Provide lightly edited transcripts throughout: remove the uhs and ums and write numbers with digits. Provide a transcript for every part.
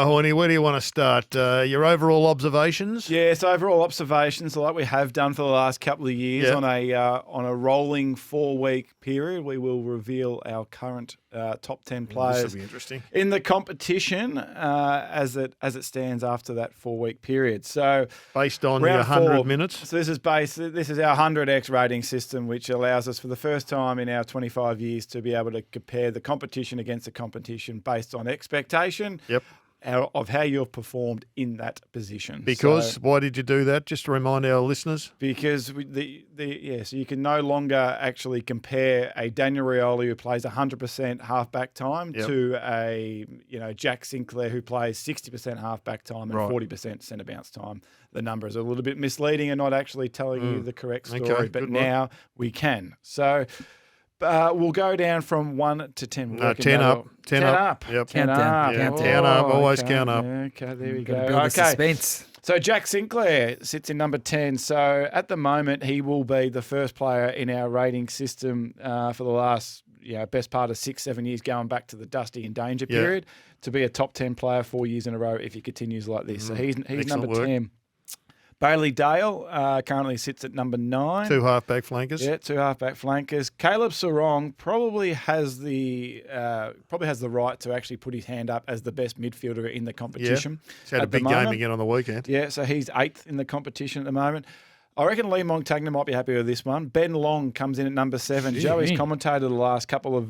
Hoyney, where do you want to start? Your overall observations? Yes, overall observations, like we have done for the last couple of years, on a rolling 4-week period, we will reveal our current top 10 players. This will be interesting in the competition as it stands after that 4-week period. So based on your 100 minutes. So this is our 100x rating system, which allows us for the first time in our 25 years to be able to compare the competition against the competition based on expectation. Yep. Of how you've performed in that position. Because why did you do that? Just to remind our listeners. Because so you can no longer actually compare a Daniel Rioli who plays 100% halfback time to a Jack Sinclair who plays 60% halfback time and 40% centre bounce time. The numbers are a little bit misleading and not actually telling you the correct story, but now we can. So. We'll go down from 1 to 10. No, 10 up. 10 up. Yep. 10 up. Yeah, 10 up. Always count up. Okay, there we go. Build the suspense. So Jack Sinclair sits in number 10. So at the moment, he will be the first player in our rating system for the last best part of 6-7 years, going back to the Dusty and Danger period, to be a top 10 player 4 years in a row if he continues like this. So he's number 10. Bailey Dale currently sits at number 9. 2 halfback flankers. Yeah, 2 halfback flankers. Caleb Sarong probably has the right to actually put his hand up as the best midfielder in the competition. Yeah. He's had a big game again on the weekend. Yeah, so he's 8th in the competition at the moment. I reckon Lee Montagna might be happy with this one. Ben Long comes in at number 7. Joey's commentated the last couple of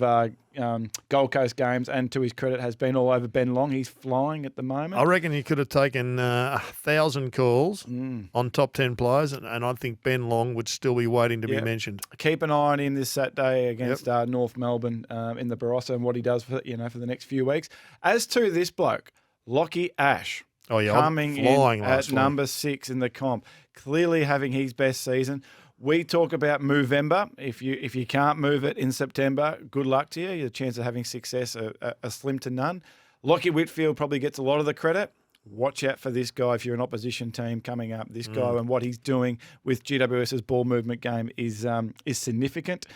Gold Coast games, and to his credit, has been all over Ben Long. He's flying at the moment. I reckon he could have taken 1,000 calls on top 10 players, and I think Ben Long would still be waiting to be mentioned. Keep an eye on him this Saturday against North Melbourne in the Barossa and what he does for the next few weeks. As to this bloke, Lockie Ash. Coming in at number 6 in the comp, clearly having his best season. We talk about Movember. If you can't move it in September, good luck to you. Your chance of having success are slim to none. Lockie Whitfield probably gets a lot of the credit. Watch out for this guy if you're an opposition team coming up. This guy and what he's doing with GWS's ball movement game is significant.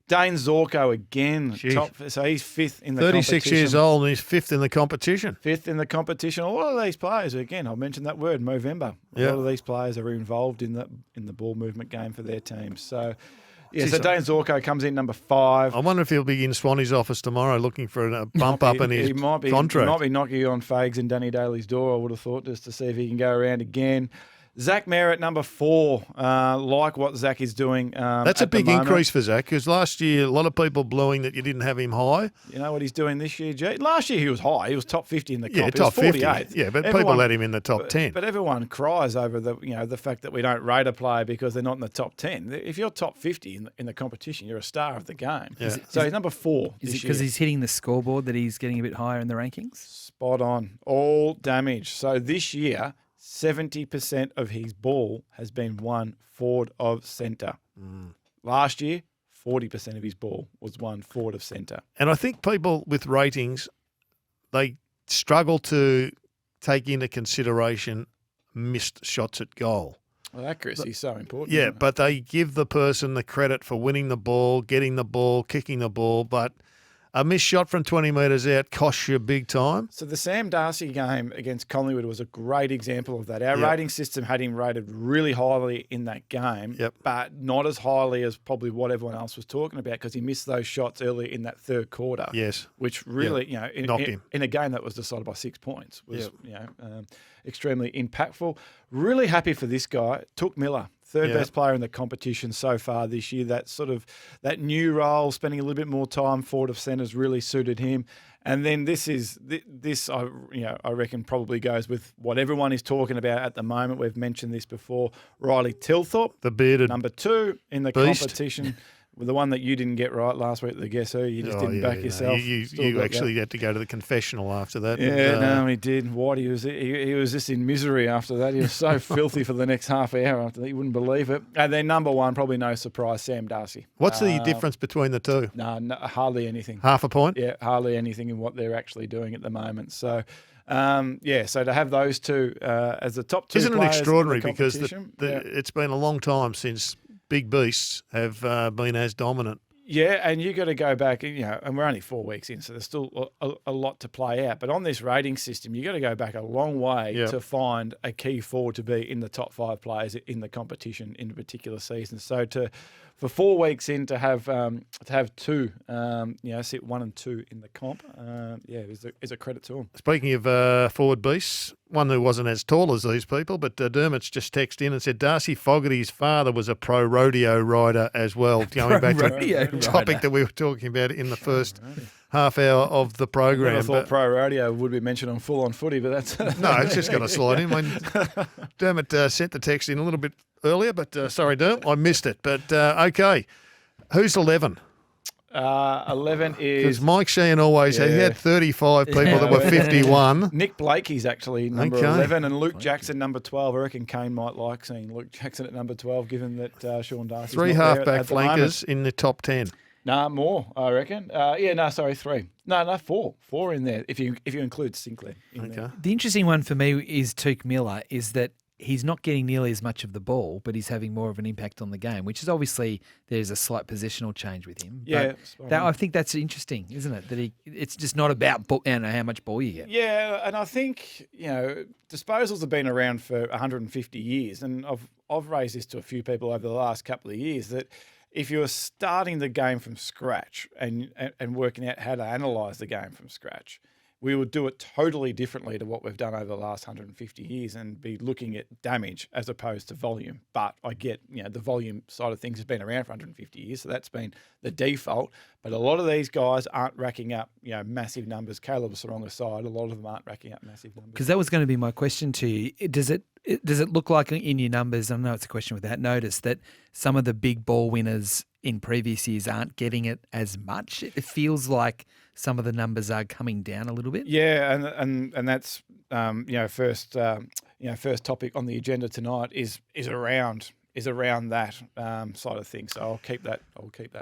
Dane Zorko again, so he's 5th in the 36 competition. years old and he's 5th in the competition. 5th in the competition. A lot of these players, again, I mentioned that word, Movember. A lot of these players are involved in the ball movement game for their teams. So, so Dane Zorko comes in number 5. I wonder if he'll be in Swanee's office tomorrow looking for a bump up in his contract. He might be knocking on Fags and Danny Daly's door, I would have thought, just to see if he can go around again. Zach Merritt, number 4, like what Zach is doing. That's a big increase for Zach, because last year a lot of people blowing that you didn't have him high. You know what he's doing this year, G? Last year he was high. He was top 50 in the comp. Yeah, top 50. Yeah, but people had him in the top 10. But everyone cries over the fact that we don't rate a player because they're not in the top 10. If you're top 50 in the competition, you're a star of the game. Yeah. So he's number 4 Is it because he's hitting the scoreboard that he's getting a bit higher in the rankings? Spot on. All damage. So this year, 70% of his ball has been won forward of centre. Last year, 40% of his ball was won forward of centre. And I think people with ratings, they struggle to take into consideration missed shots at goal. Well, accuracy is so important. Yeah, but they give the person the credit for winning the ball, getting the ball, kicking the ball, but a missed shot from 20 metres out costs you big time. So the Sam Darcy game against Collingwood was a great example of that. Our rating system had him rated really highly in that game, but not as highly as probably what everyone else was talking about because he missed those shots early in that third quarter. Yes. Which really, knocked him. In a game that was decided by 6 points was, extremely impactful. Really happy for this guy. Took Miller. Third best player in the competition so far this year. That new role, spending a little bit more time forward of centres really suited him. And then this I reckon probably goes with what everyone is talking about at the moment. We've mentioned this before. Riley Tilthorpe, the bearded number 2 in the competition. The one that you didn't get right last week, the Guess Who, you just didn't back yourself. You actually had to go to the confessional after that. Yeah, no, he did. Whitey was just in misery after that. He was so filthy for the next half hour after that. You wouldn't believe it. And then number 1, probably no surprise, Sam Darcy. What's the difference between the two? No, hardly anything. Half a point? Yeah, hardly anything in what they're actually doing at the moment. So, so to have those two as the top 2 Isn't players it extraordinary in the because it's been a long time since big beasts have been as dominant. Yeah, and you got to go back, and we're only 4 weeks in, so there's still a lot to play out. But on this rating system, you got to go back a long way to find a key forward to be in the top 5 players in the competition in a particular season. So for 4 weeks in to have 2, sit 1 and 2 in the comp, is a credit to them. Speaking of forward beasts, one who wasn't as tall as these people, but Dermot's just texted in and said Darcy Fogarty's father was a pro rodeo rider as well. Going back to the topic that we were talking about in the first half hour of the program. I thought pro rodeo would be mentioned on Full On Footy, but that's no, it's just going to slide in. Dermot sent the text in a little bit earlier, but sorry, Dermot, I missed it. But okay, who's 11? 11 is... Because Mike Sheehan always he had 35 people that were 51. Nick Blakey's actually number 11 and Luke Jackson number 12. I reckon Kane might like seeing Luke Jackson at number 12 given that Sean Darcy's 3 halfback flankers in the top 10. Nah, more, I reckon. 3. No, 4. 4 in there if you include Sinclair in there. The interesting one for me is Tuke Miller is that he's not getting nearly as much of the ball, but he's having more of an impact on the game, which is obviously there's a slight positional change with him. Yeah, I think that's interesting, isn't it? That it's just not about how much ball you get. Yeah, and I think disposals have been around for 150 years, and I've raised this to a few people over the last couple of years that if you were starting the game from scratch and working out how to analyse the game from scratch, we would do it totally differently to what we've done over the last 150 years and be looking at damage as opposed to volume. But I get, the volume side of things has been around for 150 years, so that's been the default. But a lot of these guys aren't racking up, massive numbers. Caleb Sarong aside, a lot of them aren't racking up massive numbers. Because that was going to be my question to you. Does it look like in your numbers, I know it's a question without notice, that some of the big ball winners in previous years aren't getting it as much? It feels like some of the numbers are coming down a little bit. Yeah, and that's first topic on the agenda tonight is around that side of things. So I'll keep that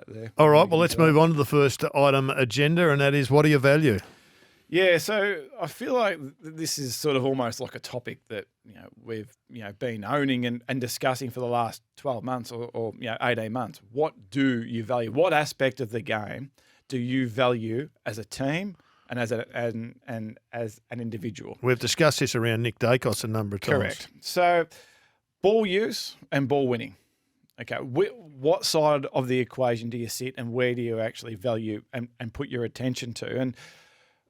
there. All right, well let's move on to the first item agenda, and that is what do you value? Yeah, so I feel like this is sort of almost like a topic that we've been owning and discussing for the last 12 months or 18 months. What do you value? What aspect of the game do you value as a team and as an individual? We've discussed this around Nick Dacos a number of times. Correct. So ball use and ball winning. Okay, what side of the equation do you sit and where do you actually value and put your attention to? And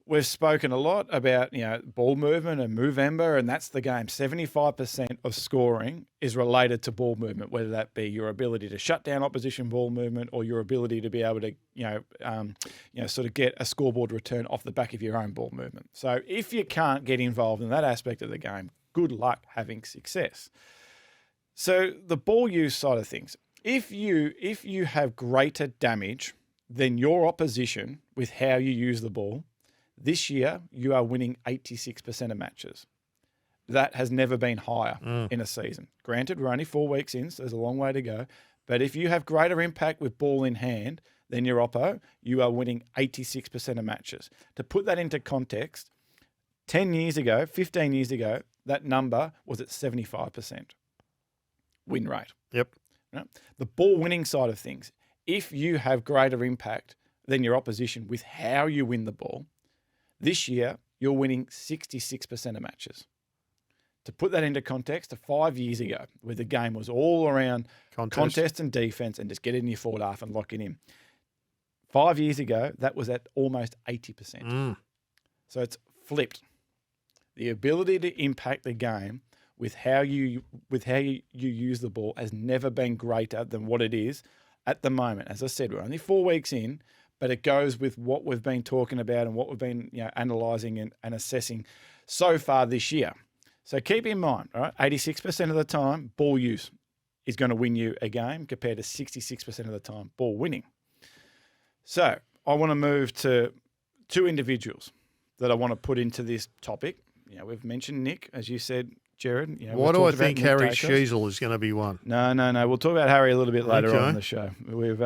we've spoken a lot about, ball movement and Movember, and that's the game. 75% of scoring is related to ball movement, whether that be your ability to shut down opposition ball movement or your ability to be able to, sort of get a scoreboard return off the back of your own ball movement. So if you can't get involved in that aspect of the game, good luck having success. So the ball use side of things, if you have greater damage than your opposition with how you use the ball, this year, you are winning 86% of matches. That has never been higher in a season. Granted, we're only 4 weeks in, so there's a long way to go. But if you have greater impact with ball in hand than your oppo, you are winning 86% of matches. To put that into context, 10 years ago, 15 years ago, that number was at 75% win rate. Yep. Right? The ball winning side of things, if you have greater impact than your opposition with how you win the ball, this year, you're winning 66% of matches. To put that into context, 5 years ago, where the game was all around contest and defence and just get in your forward half and lock it in. 5 years ago, that was at almost 80%. So it's flipped. The ability to impact the game with how you use the ball has never been greater than what it is at the moment. As I said, we're only 4 weeks in, but it goes with what we've been talking about and what we've been analysing and assessing so far this year. So keep in mind, all right, 86% of the time, ball use is going to win you a game compared to 66% of the time, ball winning. So I want to move to 2 individuals that I want to put into this topic. We've mentioned Nick, as you said, Gerard. Why do I think Harry Sheasel is going to be one? No. We'll talk about Harry a little bit later on in the show. We've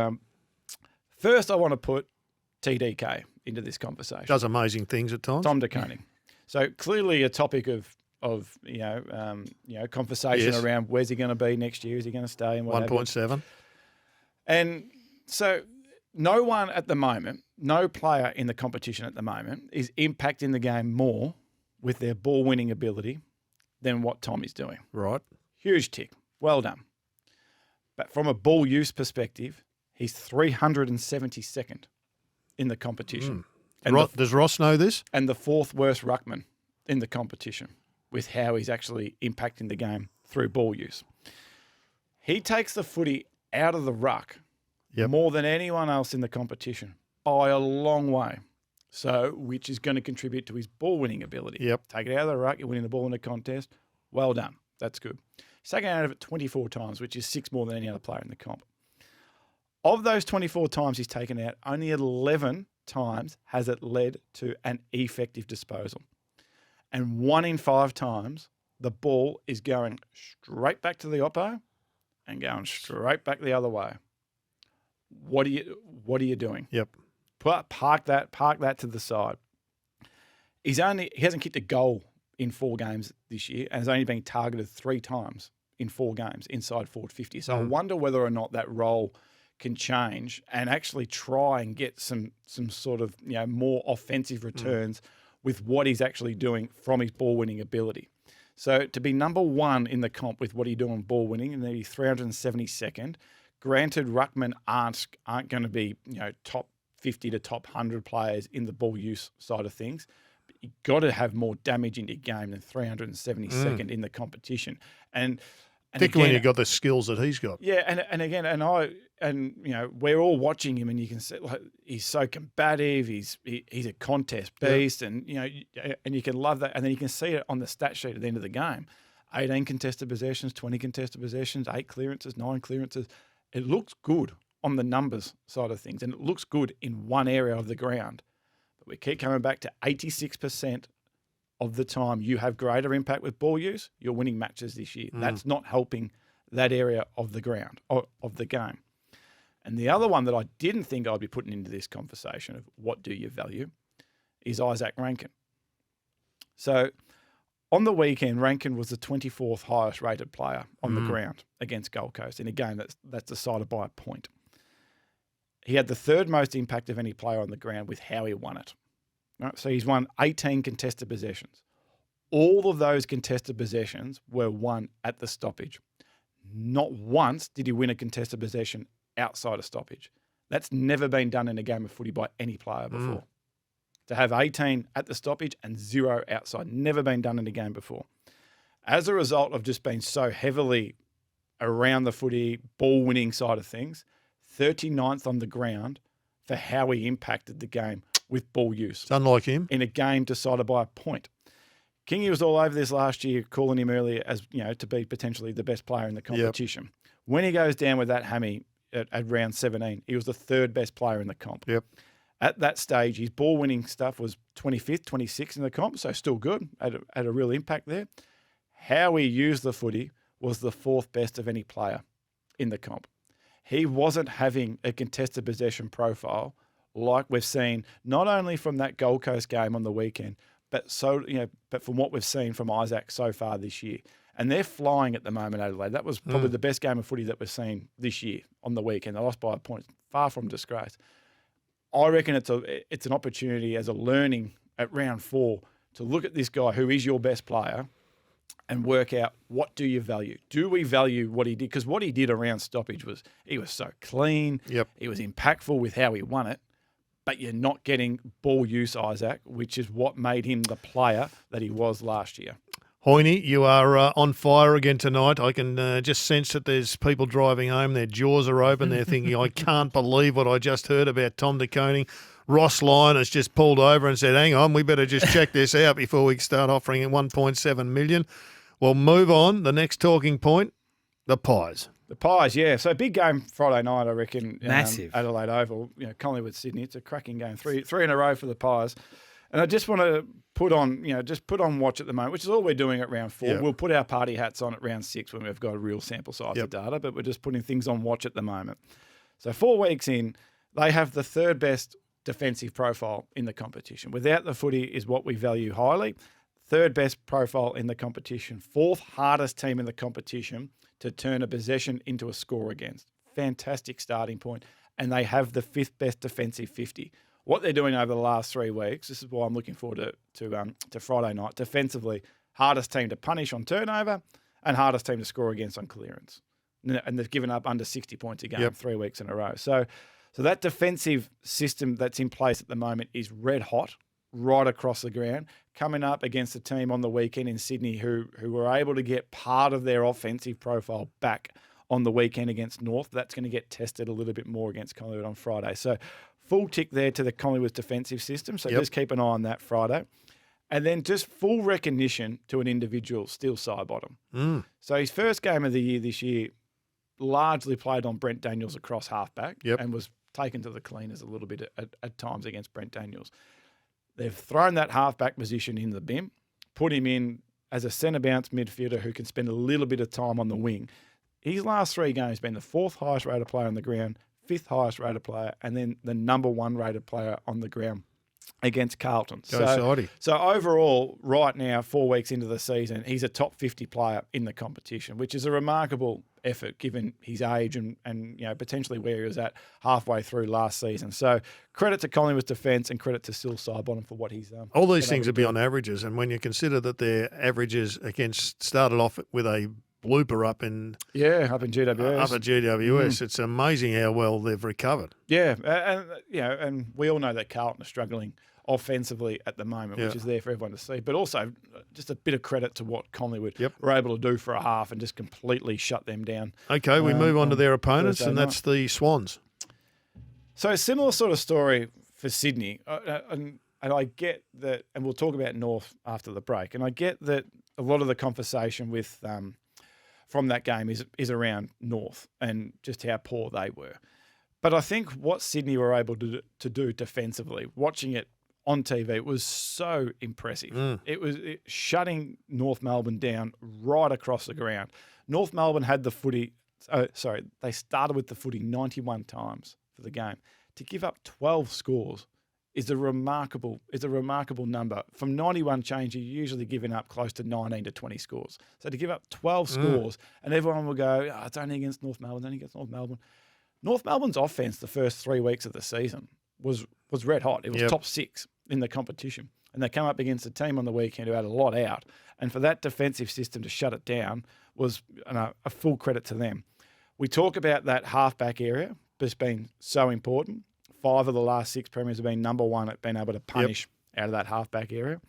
first, I want to put TDK into this conversation. Does amazing things at times. Tom De Koning. So clearly a topic of conversation around where's he going to be next year? Is he going to stay and what 1.7. And so no one at the moment, no player in the competition at the moment is impacting the game more with their ball-winning ability than what Tom is doing. Right. Huge tick. Well done. But from a ball use perspective, he's 372nd in the competition. And does Ross know this? And the fourth worst ruckman in the competition with how he's actually impacting the game through ball use. He takes the footy out of the ruck more than anyone else in the competition by a long way. So, which is going to contribute to his ball-winning ability. Yep. Take it out of the ruck, you're winning the ball in a contest. Well done. That's good. He's taken out of it 24 times, which is 6 more than any other player in the comp. Of those 24 times he's taken out, only 11 times has it led to an effective disposal. And 1 in 5 times, the ball is going straight back to the oppo and going straight back the other way. What are you doing? Yep. Park that to the side. He hasn't kicked a goal in 4 games this year and has only been targeted 3 times in 4 games inside forward 50. So I wonder whether or not that role can change and actually try and get some sort of more offensive returns with what he's actually doing from his ball winning ability. So to be number 1 in the comp with what he's doing ball winning, and then he's 372nd. Granted, ruckmen aren't going to be top 50 to top 100 players in the ball use side of things. But you've got to have more damage in your game than 372nd in the competition. And particularly when you've got the skills that he's got. Yeah, we're all watching him, and you can see he's so combative. He's a contest beast, and you can love that. And then you can see it on the stat sheet at the end of the game: 18 contested possessions, 20 contested possessions, 8 clearances, 9 clearances. It looks good on the numbers side of things, and it looks good in one area of the ground. But we keep coming back to 86% of the time you have greater impact with ball use, you're winning matches this year. That's not helping that area of the ground, of the game. And the other one that I didn't think I'd be putting into this conversation of what do you value is Isaac Rankin. So on the weekend, Rankin was the 24th highest rated player on the ground against Gold Coast in a game that's decided by a point. He had the 3rd most impact of any player on the ground with how he won it. Right? So he's won 18 contested possessions. All of those contested possessions were won at the stoppage. Not once did he win a contested possession outside of stoppage. That's never been done in a game of footy by any player before. To have 18 at the stoppage and 0 outside. Never been done in a game before. As a result of just being so heavily around the footy, ball-winning side of things, 39th on the ground for how he impacted the game with ball use. It's unlike him. In a game decided by a point. Kingy was all over this last year, calling him earlier as to be potentially the best player in the competition. Yep. When he goes down with that hammy at round 17, he was the 3rd best player in the comp. Yep. At that stage, his ball-winning stuff was 25th, 26th in the comp, so still good, had a real impact there. How he used the footy was the 4th best of any player in the comp. He wasn't having a contested possession profile like we've seen not only from that Gold Coast game on the weekend, but from what we've seen from Isaac so far this year. And they're flying at the moment, Adelaide. That was probably the best game of footy that we've seen this year on the weekend. They lost by a point, far from disgrace. I reckon it's an opportunity as a learning at round 4 to look at this guy who is your best player and work out what do you value. Do we value what he did? Because what he did around stoppage was he was so clean. Yep. He was impactful with how he won it. But you're not getting ball use, Isaac, which is what made him the player that he was last year. Hoyney, you are on fire again tonight. I can just sense that there's people driving home. Their jaws are open. They're thinking, I can't believe what I just heard about Tom De Koning. Ross Lyon has just pulled over and said, hang on, we better just check this out before we start offering it $1.7 million. Well, move on. The next talking point, the Pies. The Pies, yeah. So big game Friday night, I reckon. Massive. Adelaide Oval, Collingwood, Sydney. It's a cracking game. Three in a row for the Pies. And I just want to put on watch at the moment, which is all we're doing at round 4. Yep. We'll put our party hats on at round 6 when we've got a real sample size of data, but we're just putting things on watch at the moment. So 4 weeks in, they have the 3rd best defensive profile in the competition. Without the footy is what we value highly. 3rd best profile in the competition. 4th hardest team in the competition to turn a possession into a score against. Fantastic starting point. and they have the 5th best defensive 50. What they're doing over the last 3 weeks, this is why I'm looking forward to Friday night, defensively, hardest team to punish on turnover and hardest team to score against on clearance. And they've given up under 60 points a game 3 weeks in a row. So that defensive system that's in place at the moment is red hot right across the ground, coming up against a team on the weekend in Sydney who were able to get part of their offensive profile back on the weekend against North. That's going to get tested a little bit more against Collingwood on Friday. So full tick there to the Collingwood's defensive system. So just keep an eye on that Friday. And then just full recognition to an individual, Steele Sidebottom. So his first game of the year this year largely played on Brent Daniels across halfback and was taken to the cleaners a little bit at times against Brent Daniels. They've thrown that halfback position in the bin, put him in as a centre bounce midfielder who can spend a little bit of time on the wing. His last 3 games been the 4th highest rated player on the ground, 5th highest rated player, and then the number 1 rated player on the ground against Carlton. So overall, right now, 4 weeks into the season, he's a top 50 player in the competition, which is a remarkable effort given his age and potentially where he was at halfway through last season. So credit to Collingwood's defence and credit to Steele Sidebottom for what he's done. All these things will be on averages, and when you consider that their averages started off with a blooper up in GWS. It's amazing how well they've recovered. Yeah, and we all know that Carlton are struggling offensively at the moment, which is there for everyone to see. But also, just a bit of credit to what Collingwood were able to do for a half and just completely shut them down. Okay, we move on to their opponents, and that's the Swans. So a similar sort of story for Sydney, and I get that, and we'll talk about North after the break. And I get that a lot of the conversation with from that game is around North and just how poor they were. But I think what Sydney were able to do defensively, watching it on TV, was so impressive. It was shutting North Melbourne down right across the ground. North Melbourne had the footy, they started with the footy 91 times for the game. To give up 12 scores is a remarkable number. From 91 change, you're usually giving up close to 19 to 20 scores. So to give up 12 scores, and everyone will go, it's only against North Melbourne, North Melbourne's offense the first 3 weeks of the season was red hot. It was top 6 in the competition. And they come up against a team on the weekend who had a lot out. And for that defensive system to shut it down was a full credit to them. We talk about that halfback area that's been so important. 5 of the last 6 premiers have been number 1 at being able to punish out of that halfback area.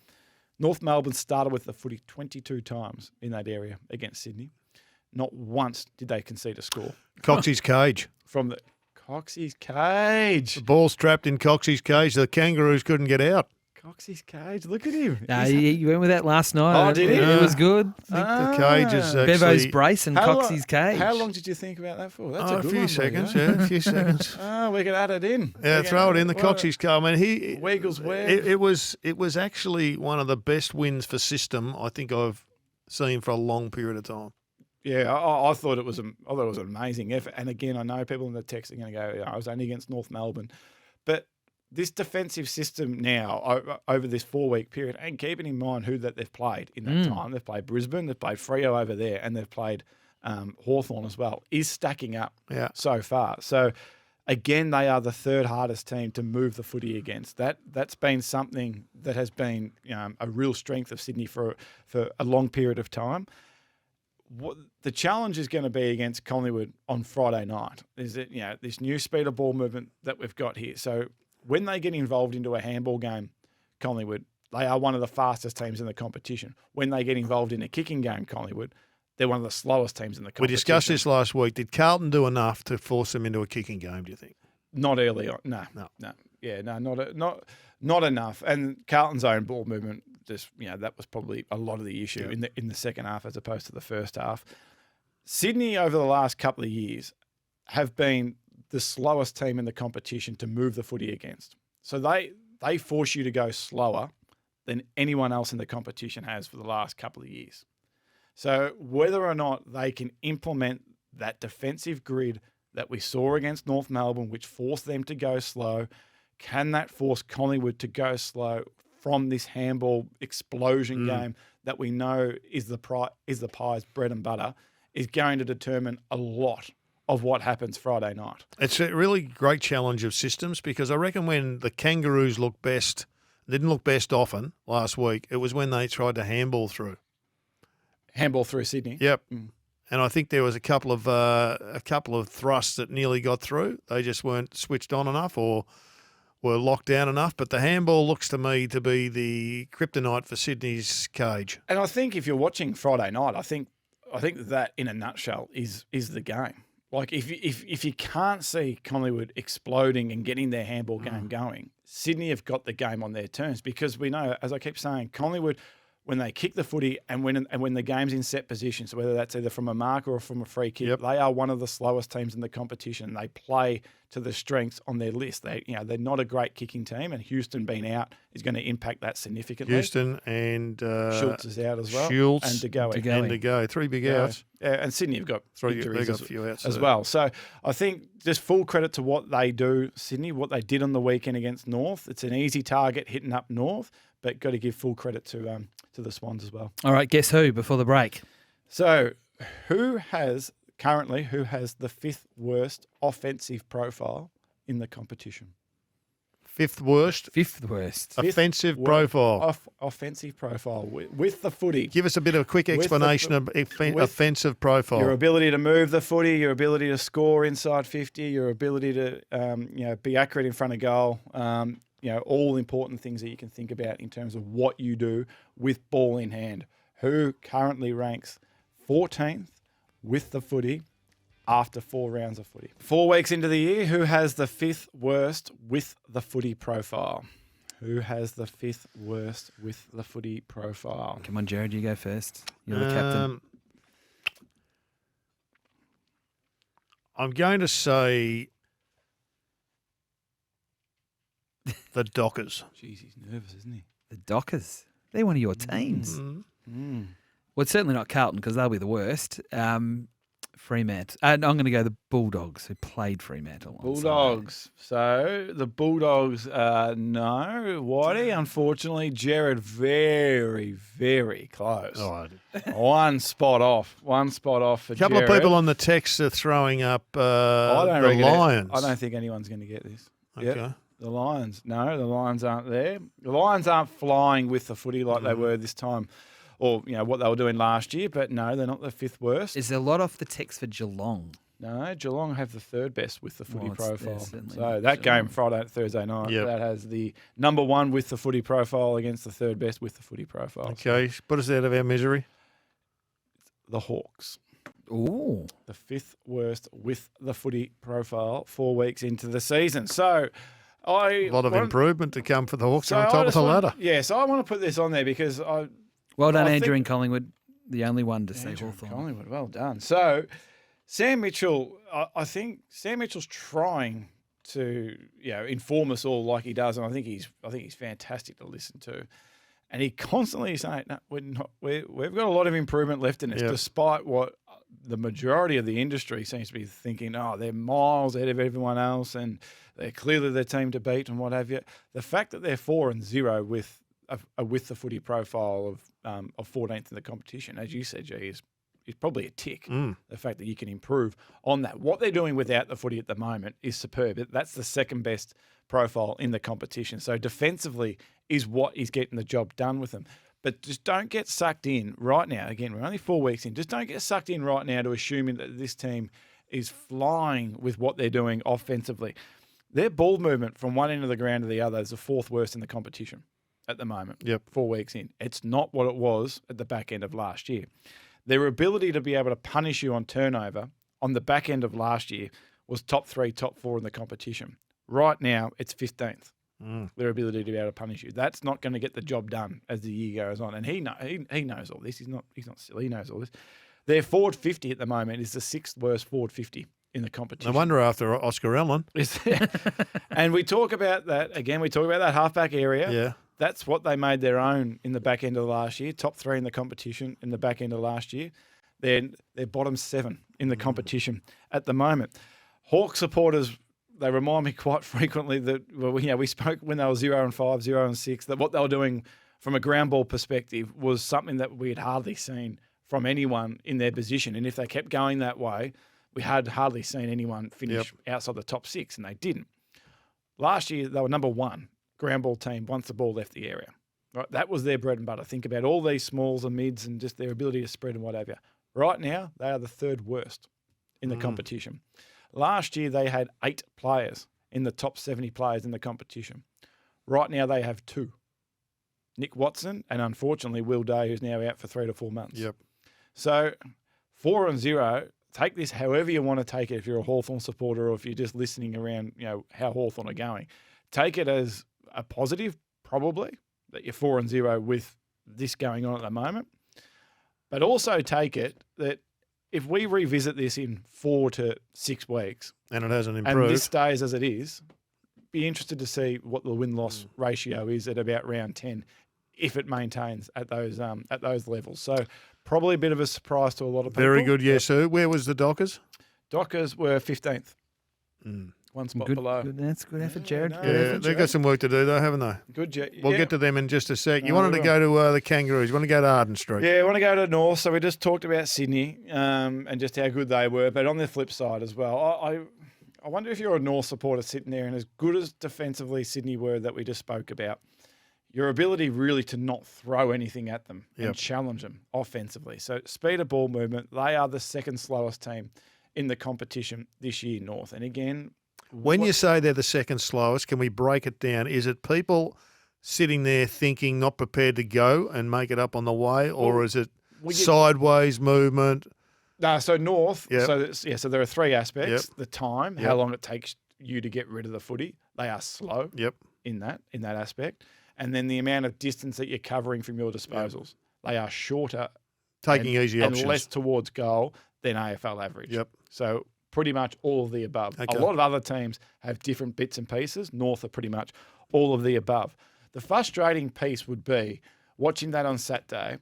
North Melbourne started with the footy 22 times in that area against Sydney. Not once did they concede a score. Coxey's cage. From the Coxey's cage. The ball's trapped in Coxey's cage. The Kangaroos couldn't get out. Coxey's cage. Look at him. You went with that last night. Oh, did he? It was good. The cage is actually... Bevo's brace and Coxey's cage. How long did you think about that for? That's a good few one, seconds. A few seconds. We can add it in. Yeah, throw it in. The Coxey's cage. I mean, Wiggles web. It was actually one of the best wins for system I think I've seen for a long period of time. Yeah, I thought it was an amazing effort. And again, I know people in the text are going to go, I was only against North Melbourne. But this defensive system now over this 4-week period, and keeping in mind who that they've played in that time, they've played Brisbane, they've played Freo over there, and they've played Hawthorn as well, is stacking up so far. So again, they are the 3rd hardest team to move the footy against. That's been something that has been a real strength of Sydney for a long period of time. What the challenge is going to be against Collingwood on Friday night is that this new speed of ball movement that we've got here. So when they get involved into a handball game, Collingwood, they are one of the fastest teams in the competition. When they get involved in a kicking game, Collingwood, they're one of the slowest teams in the competition. We discussed this last week. Did Carlton do enough to force them into a kicking game, do you think? Not early on. No. Yeah, no, not enough. And Carlton's own ball movement, just that was probably a lot of the issue in the second half as opposed to the first half. Sydney over the last couple of years have been the slowest team in the competition to move the footy against. So they force you to go slower than anyone else in the competition has for the last couple of years. So whether or not they can implement that defensive grid that we saw against North Melbourne, which forced them to go slow, can that force Collingwood to go slow from this handball explosion game that we know is the Pies' bread and butter, is going to determine a lot of what happens Friday night. It's a really great challenge of systems because I reckon when the Kangaroos didn't look best often last week, it was when they tried to handball through. Handball through Sydney? Yep. And I think there was a couple of thrusts that nearly got through. They just weren't switched on enough or were locked down enough. But the handball looks to me to be the kryptonite for Sydney's cage. And I think if you're watching Friday night, I think that in a nutshell is the game. Like if you can't see Collingwood exploding and getting their handball game going, Sydney have got the game on their terms because we know, as I keep saying, Collingwood, when they kick the footy and when the game's in set position, so whether that's either from a marker or from a free kick, they are one of the slowest teams in the competition. They play to the strengths on their list. They're not a great kicking team, and Houston being out is going to impact that significantly. Houston and Schultz is out as well. Schultz and De Goey. 3 big outs. Yeah, and Sydney have got injuries a few outs as well. So I think just full credit to what they do, Sydney, what they did on the weekend against North. It's an easy target hitting up North, but got to give full credit to the Swans as well. All right, guess who before the break? So who has the fifth worst offensive profile in the competition? Fifth worst offensive profile. Offensive profile with the footy. Give us a bit of a quick explanation of offensive profile. Your ability to move the footy, your ability to score inside 50, your ability to be accurate in front of goal. All important things that you can think about in terms of what you do with ball in hand. Who currently ranks 14th with the footy after 4 rounds of footy? 4 weeks into the year, who has the 5th worst with the footy profile? Who has the 5th worst with the footy profile? Come on, Gerard, you go first. You're the captain. I'm going to say the Dockers. Jeez, he's nervous, isn't he? The Dockers. They're one of your teams. Well, it's certainly not Carlton because they'll be the worst. Fremantle. I'm going to go the Bulldogs, who played Fremantle. Bulldogs. So the Bulldogs, no. Whitey, unfortunately, Gerard, very, very close. One spot off for Gerard. A couple of people on the text are throwing up the Lions. I don't think anyone's going to get this. Okay. Yep. The Lions. No, the Lions aren't there. The Lions aren't flying with the footy like they were this time. Or, what they were doing last year, but no, they're not the 5th worst. Is there a lot off the text for Geelong? No, Geelong have the 3rd best with the footy profile. So that game Friday, Thursday night, that has the number 1 with the footy profile against the 3rd best with the footy profile. Okay, put us out of our misery. The Hawks. Ooh. The 5th worst with the footy profile 4 weeks into the season. So a lot of improvement to come for the Hawks on top of the ladder. So I want to put this on there because well done, Andrew in Collingwood, the only one to say Hawthorn. Collingwood, well done. So, Sam Mitchell, I think Sam Mitchell's trying to inform us all like he does, and I think he's fantastic to listen to. And he constantly is saying, "No, we've got a lot of improvement left in us," despite what the majority of the industry seems to be thinking. Oh, they're miles ahead of everyone else, and they're clearly the team to beat, and what have you. The fact that they're 4-0 with the footy profile of 14th in the competition, as you said, G, is probably a tick. The fact that you can improve on that. What they're doing without the footy at the moment is superb. That's the 2nd best profile in the competition. So defensively is what is getting the job done with them. But just don't get sucked in right now. Again, we're only 4 weeks in. Just don't get sucked in right now to assuming that this team is flying with what they're doing offensively. Their ball movement from one end of the ground to the other is the 4th worst in the competition at the moment. 4 weeks in. It's not what it was at the back end of last year. Their ability to be able to punish you on turnover on the back end of last year was top 3, top 4 in the competition. Right now, it's 15th. Their ability to be able to punish you. That's not going to get the job done as the year goes on. And he knows all this. He's not silly. He knows all this. Their forward 50 at the moment is the 6th worst forward 50 in the competition. No wonder after Oscar Allen. And we talk about that, again, we talk about that halfback area. Yeah. That's what they made their own in the back end of last year. Top 3 in the competition in the back end of last year. They're bottom 7 in the competition at the moment. Hawk supporters, they remind me quite frequently that we spoke when they were 0-5, 0-6, that what they were doing from a ground ball perspective was something that we had hardly seen from anyone in their position. And if they kept going that way, we had hardly seen anyone finish outside the top 6, and they didn't. Last year, they were number 1 ground ball team once the ball left the area. Right, that was their bread and butter. Think about all these smalls and mids and just their ability to spread and whatever. Right now, they are the 3rd worst in the competition. Last year, they had 8 players in the top 70 players in the competition. Right now, they have 2. Nick Watson and, unfortunately, Will Day, who's now out for 3 to 4 months. Yep. So 4-0, take this however you want to take it if you're a Hawthorn supporter or if you're just listening around, how Hawthorn are going. Take it as a positive, probably, that you're 4-0 with this going on at the moment. But also take it that if we revisit this in 4 to 6 weeks and it hasn't improved, and this stays as it is, be interested to see what the win-loss ratio is at about round 10 if it maintains at those levels. So probably a bit of a surprise to a lot of people. Very good, yes, sir. Where was the Dockers? Dockers were 15th. One spot below. That's good effort, Gerard. Yeah, they've got some work to do, though, haven't they? We'll get to them in just a sec. You wanted to go to the Kangaroos. You want to go to Arden Street? Yeah, I want to go to North. So we just talked about Sydney and just how good they were. But on the flip side as well, I wonder if you're a North supporter sitting there and as good as defensively Sydney were that we just spoke about, your ability really to not throw anything at them and challenge them offensively. So speed of ball movement, they are the 2nd slowest team in the competition this year, North. And again, when you say they're the 2nd slowest, can we break it down? Is it people sitting there thinking, not prepared to go and make it up on the way, or is it sideways movement? No, so North. Yep. So there are 3 aspects: the time, how long it takes you to get rid of the footy. They are slow. In that aspect, and then the amount of distance that you're covering from your disposals. They are shorter, taking easy options, and less towards goal than AFL average. So pretty much all of the above. Okay. A lot of other teams have different bits and pieces. North are pretty much all of the above. The frustrating piece would be watching that on Saturday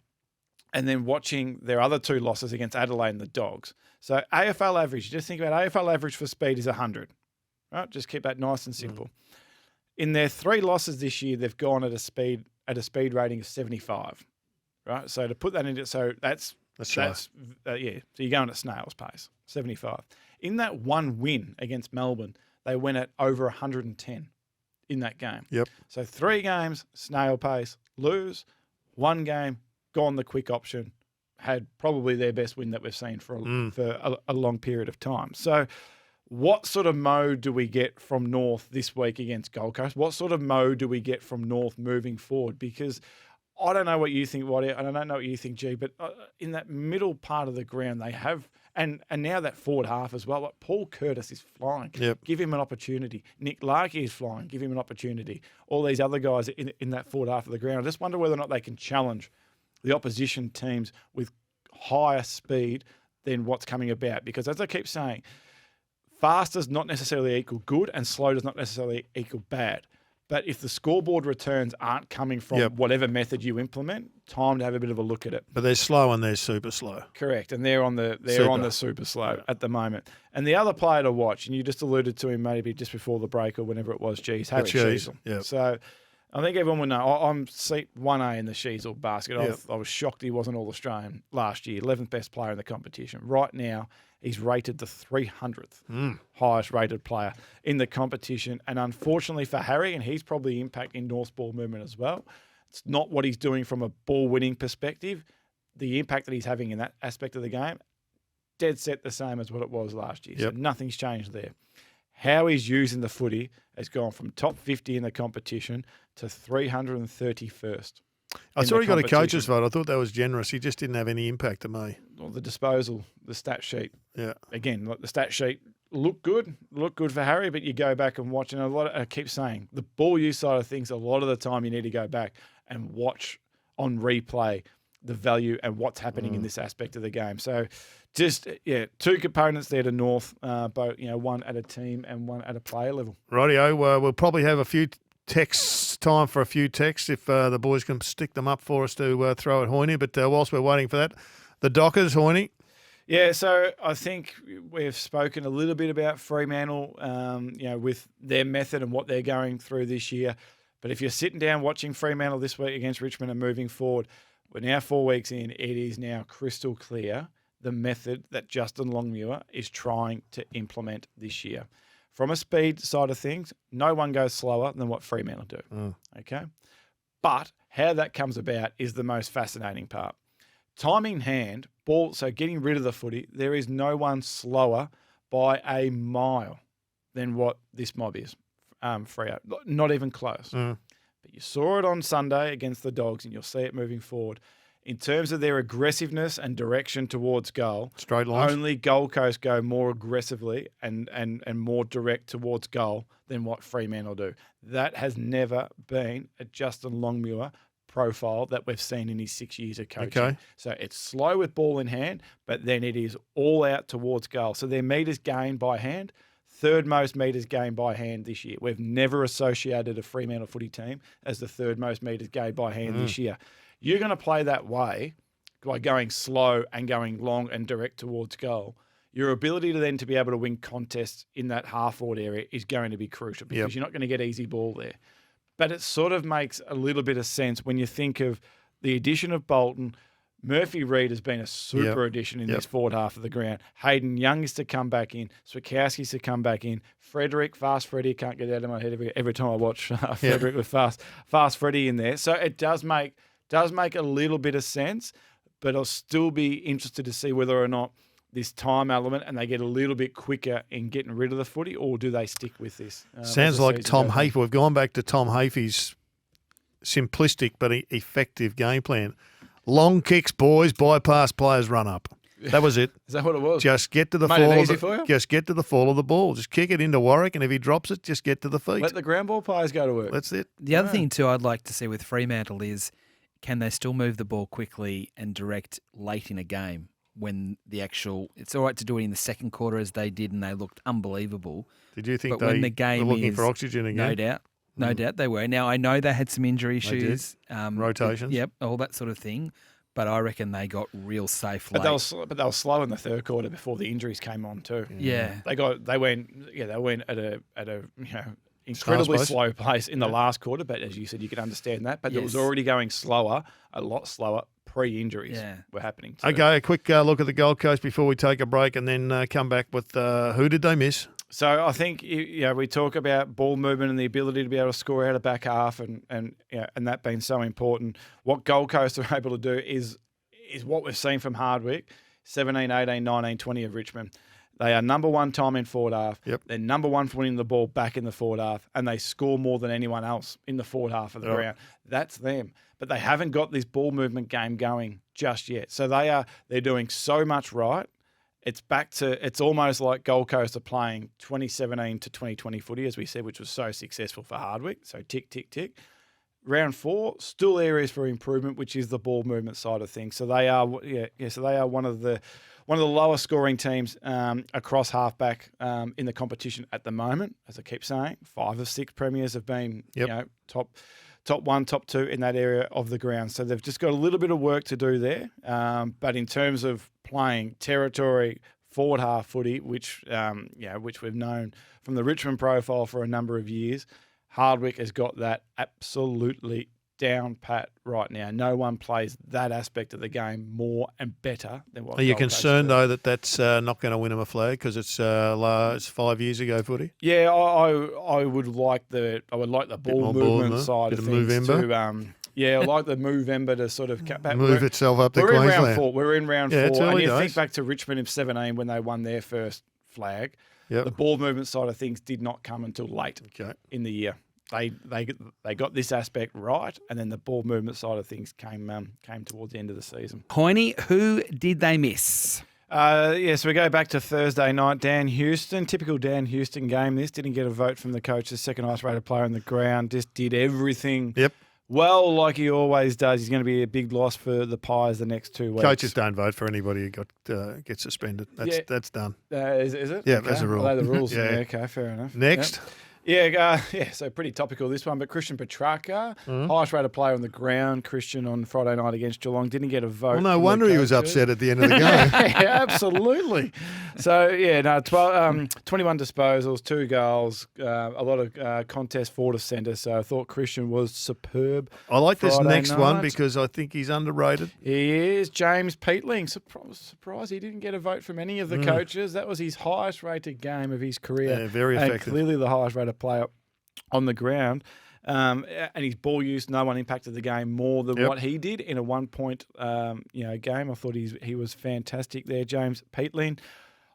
and then watching their other 2 losses against Adelaide and the Dogs. So AFL average, just think about AFL average for speed is 100. Right? Just keep that nice and simple. In their 3 losses this year, they've gone at a speed rating of 75. Right? So to put that into, so that's So you're going at snail's pace, 75. In that one win against Melbourne, they went at over 110 in that game. Yep. So 3 games, snail pace, lose. 1 game, gone the quick option, had probably their best win that we've seen for a long period of time. So what sort of mode do we get from North this week against Gold Coast? What sort of mode do we get from North moving forward? Because I don't know what you think, Waddy. I don't know what you think, G, but in that middle part of the ground, they have, and now that forward half as well, like Paul Curtis is flying. Yep. Give him an opportunity. Nick Larkey is flying. Give him an opportunity. All these other guys in that forward half of the ground. I just wonder whether or not they can challenge the opposition teams with higher speed than what's coming about. Because as I keep saying, fast does not necessarily equal good and slow does not necessarily equal bad. But if the scoreboard returns aren't coming from whatever method you implement, time to have a bit of a look at it. But they're slow and they're super slow. Correct, and they're on the super slow at the moment. And the other player to watch, and you just alluded to him maybe just before the break or whenever it was, Harry Sheasel. Yep. So I think everyone would know. I'm seat 1A in the Sheasel basket. Yep. I was shocked he wasn't All-Australian last year, 11th best player in the competition. Right now, he's rated the 300th highest rated player in the competition. And unfortunately for Harry, and he's probably impacting North's ball movement as well, it's not what he's doing from a ball winning perspective. The impact that he's having in that aspect of the game, dead set the same as what it was last year. Yep. So nothing's changed there. How he's using the footy has gone from top 50 in the competition to 331st. I saw he got a coach's vote. I thought that was generous. He just didn't have any impact to me. Well, the disposal, the stat sheet. Yeah. Again, like the stat sheet looked good for Harry, but you go back and watch, and I keep saying, the ball use side of things, a lot of the time you need to go back and watch on replay the value and what's happening in this aspect of the game. So just, 2 components there to North, both, one at a team and one at a player level. Rightio, we'll probably have a few time for a few texts if the boys can stick them up for us to throw at Hoyney. But whilst we're waiting for that, the Dockers, Hoyney. Yeah, so I think we've spoken a little bit about Fremantle, with their method and what they're going through this year. But if you're sitting down watching Fremantle this week against Richmond and moving forward, we're now 4 weeks in. It is now crystal clear the method that Justin Longmuir is trying to implement this year. From a speed side of things, no one goes slower than what Fremantle do. Okay? But how that comes about is the most fascinating part. Time in hand, ball, so getting rid of the footy, there is no one slower by a mile than what this mob is, Freo. Not even close. But you saw it on Sunday against the Dogs, and you'll see it moving forward. In terms of their aggressiveness and direction towards goal, straight lines. Only Gold Coast go more aggressively and more direct towards goal than what Fremantle do. That has never been a Justin Longmuir profile that we've seen in his 6 years of coaching. Okay. So it's slow with ball in hand, but then it is all out towards goal. So their metres gained by hand, third most metres gained by hand this year. We've never associated a Fremantle footy team as the third most metres gained by hand this year. You're going to play that way by going slow and going long and direct towards goal. Your ability to then to be able to win contests in that half-forward area is going to be crucial because you're not going to get easy ball there. But it sort of makes a little bit of sense when you think of the addition of Bolton. Murphy Reid has been a super addition in this forward half of the ground. Hayden Young is to come back in. Swikowski's to come back in. Frederick, Fast Freddie, can't get out of my head every time I watch Frederick with Fast Freddie in there. So it does make a little bit of sense, but I'll still be interested to see whether or not this time element and they get a little bit quicker in getting rid of the footy, or do they stick with this? Sounds like Tom Hafey. We've gone back to Tom Hafey's simplistic but effective game plan. Long kicks, boys, bypass players, run up. That was it. Is that what it was? Just get to the fall. Just get to the fall of the ball. Just kick it into Warwick, and if he drops it, just get to the feet. Let the ground ball players go to work. That's it. The other thing too, I'd like to see with Fremantle is, can they still move the ball quickly and direct late in a game when it's all right to do it in the second quarter as they did and they looked unbelievable. Did you think when the game were looking for oxygen again? No doubt they were. Now, I know they had some injury issues. Rotations. Yep, all that sort of thing. But I reckon they got real safe late. But they were slow in the third quarter before the injuries came on too. Yeah. They went at a incredibly slow pace in the last quarter, but as you said, you could understand that. But it was already going slower, a lot slower. Pre-injuries were happening too. Okay, a quick look at the Gold Coast before we take a break, and then come back with who did they miss? So I think we talk about ball movement and the ability to be able to score out of back half, and that being so important. What Gold Coast are able to do is what we've seen from Hardwick, 17, 18, 19, 20 of Richmond. They are number one time in forward half. Yep. They're number one for winning the ball back in the forward half, and they score more than anyone else in the forward half of the ground. That's them. But they haven't got this ball movement game going just yet. So they're doing so much right. It's almost like Gold Coast are playing 2017 to 2020 footy, as we said, which was so successful for Hardwick. So tick, tick, tick. Round 4, still areas for improvement, which is the ball movement side of things. So they are, So they are one of the lowest scoring teams across halfback in the competition at the moment. As I keep saying, 5 of 6 premiers have been top 1, top 2 in that area of the ground. So they've just got a little bit of work to do there. But in terms of playing territory forward half footy, which we've known from the Richmond profile for a number of years, Hardwick has got that absolutely down pat right now. No one plays that aspect of the game more and better than what. Are you concerned though that that's not going to win them a flag because it's 5 years ago footy? Yeah, I would like the ball movement side of things to. I like the Movember to sort of move itself up to Queensland. We're in round 4. And you think back to Richmond in 17 when they won their first flag. Yep. The ball movement side of things did not come until late in the year. They got this aspect right, and then the ball movement side of things came towards the end of the season. Hoyney, who did they miss? So we go back to Thursday night. Dan Houston, typical Dan Houston game. This didn't get a vote from the coach, the second highest rated player on the ground. Just did everything. Yep. Well, like he always does. He's going to be a big loss for the Pies the next 2 weeks. Coaches don't vote for anybody who gets suspended. That's done. Is it? Yeah, that's a rule. Are they the rules? Okay, fair enough. Next. Yep. So pretty topical this one, but Christian Petrarca, highest rated player on the ground. Christian on Friday night against Geelong didn't get a vote. Well, no wonder he was upset at the end of the game. Yeah, absolutely. So, yeah, no, 21 disposals, 2 goals, a lot of contests forward of centre. So I thought Christian was superb. I like this Friday next night. one because I think he's underrated. He is. James Peatling. Surprised he didn't get a vote from any of the coaches. That was his highest rated game of his career. Yeah, very effective. And clearly the highest rated player on the ground. And his ball use, no one impacted the game more than what he did in a 1 point game. I thought he was fantastic there, James Peatling.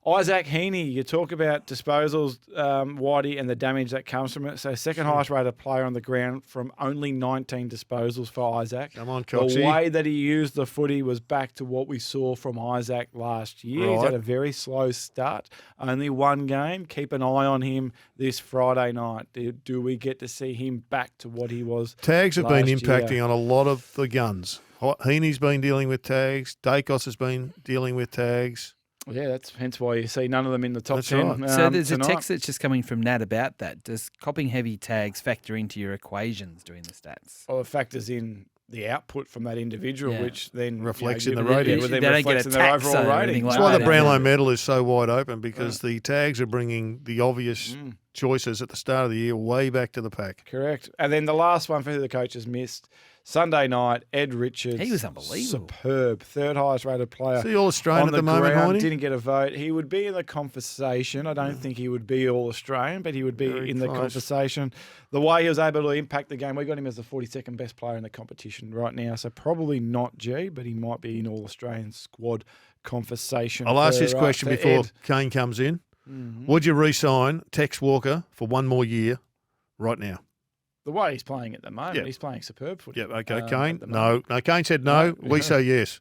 Isaac Heaney, you talk about disposals, Whitey, and the damage that comes from it. So second highest rated player on the ground from only 19 disposals for Isaac. Come on, Coxie. The way that he used the footy was back to what we saw from Isaac last year. Right. He's had a very slow start. Only one game. Keep an eye on him this Friday night. Do we get to see him back to what he was? Tags have been last impacting year? on a lot of the guns. Heaney's been dealing with tags. Dacos has been dealing with tags. Yeah, that's hence why you see none of them in the top That's 10. right. So there's tonight. a text that's just coming from Nat about that. Does copping heavy tags factor into your equations doing the stats? Well, it factors in the output from that individual, which then reflects in the rating. Then They don't get reflects a in their tax overall or rating. anything like That's why that. the Brownlow medal is so wide open because the tags are bringing the obvious choices at the start of the year way back to the pack. Correct. And then the last one for who the coaches missed, Sunday night, Ed Richards. He was unbelievable. Superb. Third highest rated player. See All-Australian on at the moment, ground. Hoyney? Didn't get a vote. He would be in the conversation. I don't think he would be All-Australian, but he would be Very in the close. conversation. The way he was able to impact the game, we got him as the 42nd best player in the competition right now. So probably not G, but he might be in All-Australian squad conversation. I'll ask this for question before Ed. Kane comes in. Would you re-sign Tex Walker for one more year right now? The way he's playing at the moment, Yeah. he's playing superb footy. Yeah, okay. at Kane? the No. moment. No, Kane said no. We say yes.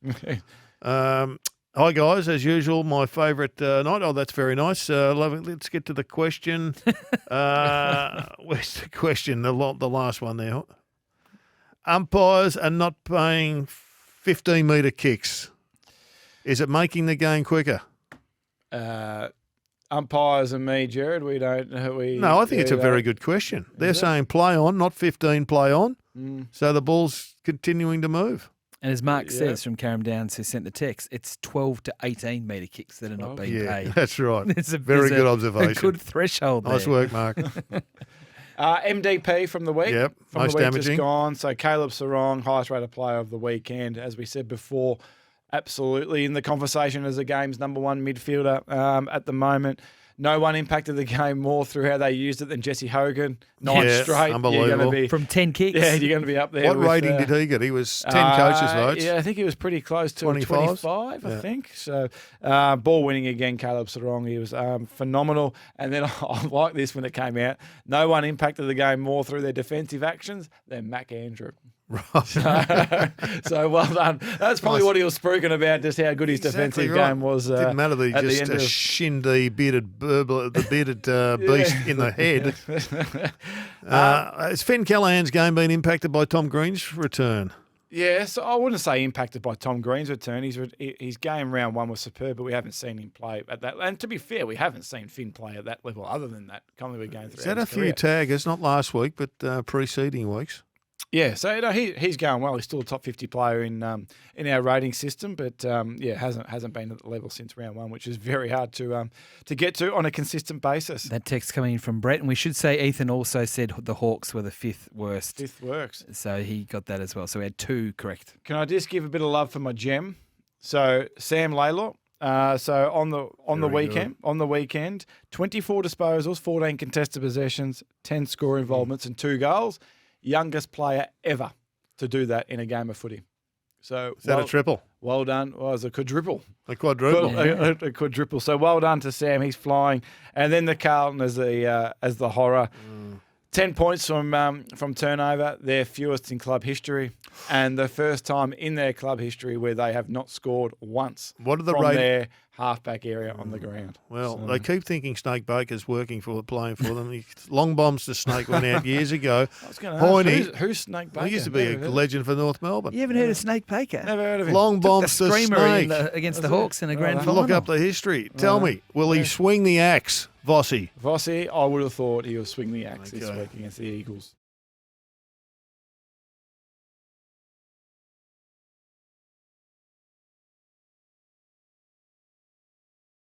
Hi, guys. As usual, my favourite night. Oh, that's very nice. Love it. Let's get to the question. Where's the question? The last one there. Umpires are not paying 15-metre kicks. Is it making the game quicker? Umpires and me, Gerard, we don't. No, I think it's a very good question. They're saying play on, not 15 play on. So the ball's continuing to move. And as Mark says from Carrum Downs, who sent the text, it's 12 to 18 metre kicks that are not being paid. That's right. It's a very good observation. A good threshold there. Nice work, Mark. MDP from the week. Yep, from most the week damaging. just gone. So Caleb Sarong, highest rated player of the weekend, as we said before. Absolutely in the conversation as the game's number one midfielder at the moment. No one impacted the game more through how they used it than Jesse Hogan. 9 straight. Unbelievable. You're gonna be, from 10 kicks. Yeah, you're going to be up there. What with, rating did he get? He was 10 coaches' votes. Yeah, I think he was pretty close to 25s? 25, I think. So ball winning again, Caleb Sarong. He was phenomenal. And then I like this when it came out. No one impacted the game more through their defensive actions than Mac Andrew. Right. So well done. That's probably what he was speaking about, just how good his defensive game was. Didn't matter that he just shinned the bearded beast in the head. Has Finn Callahan's game been impacted by Tom Green's return? Yeah, so I wouldn't say impacted by Tom Green's return. His game round one was superb, but we haven't seen him play at that. And to be fair, we haven't seen Finn play at that level other than that Collingwood game. Is that a few taggers, not last week, but preceding weeks? Yeah, so he's going well. He's still a top 50 player in our rating system, but hasn't been at the level since round one, which is very hard to get to on a consistent basis. That text coming in from Brett, and we should say Ethan also said the Hawks were the 5th worst. 5th worst. So he got that as well. So we had 2 correct. Can I just give a bit of love for my gem? So Sam Laylaw. So on the weekend, 24 disposals, 14 contested possessions, 10 score involvements, and 2 goals. Youngest player ever to do that in a game of footy. So is that a triple? Well done. Well, it was a quadruple. A quadruple. A quadruple. So well done to Sam. He's flying. And then the Carlton as the horror. 10 points from turnover, their fewest in club history, and the first time in their club history where they have not scored once from their halfback area on the ground. Well, they keep thinking Snake Baker's playing for them. Long bombs to Snake went out years ago. I was going to ask, who's Snake Baker? He used to be a legend for North Melbourne. You haven't heard of Snake Baker? Never heard of him. Long bombs to Snake. Against the Hawks in a grand final. Look up the history. Tell me, will he swing the axe, Vossi? I would have thought he will swing the axe this week against the Eagles.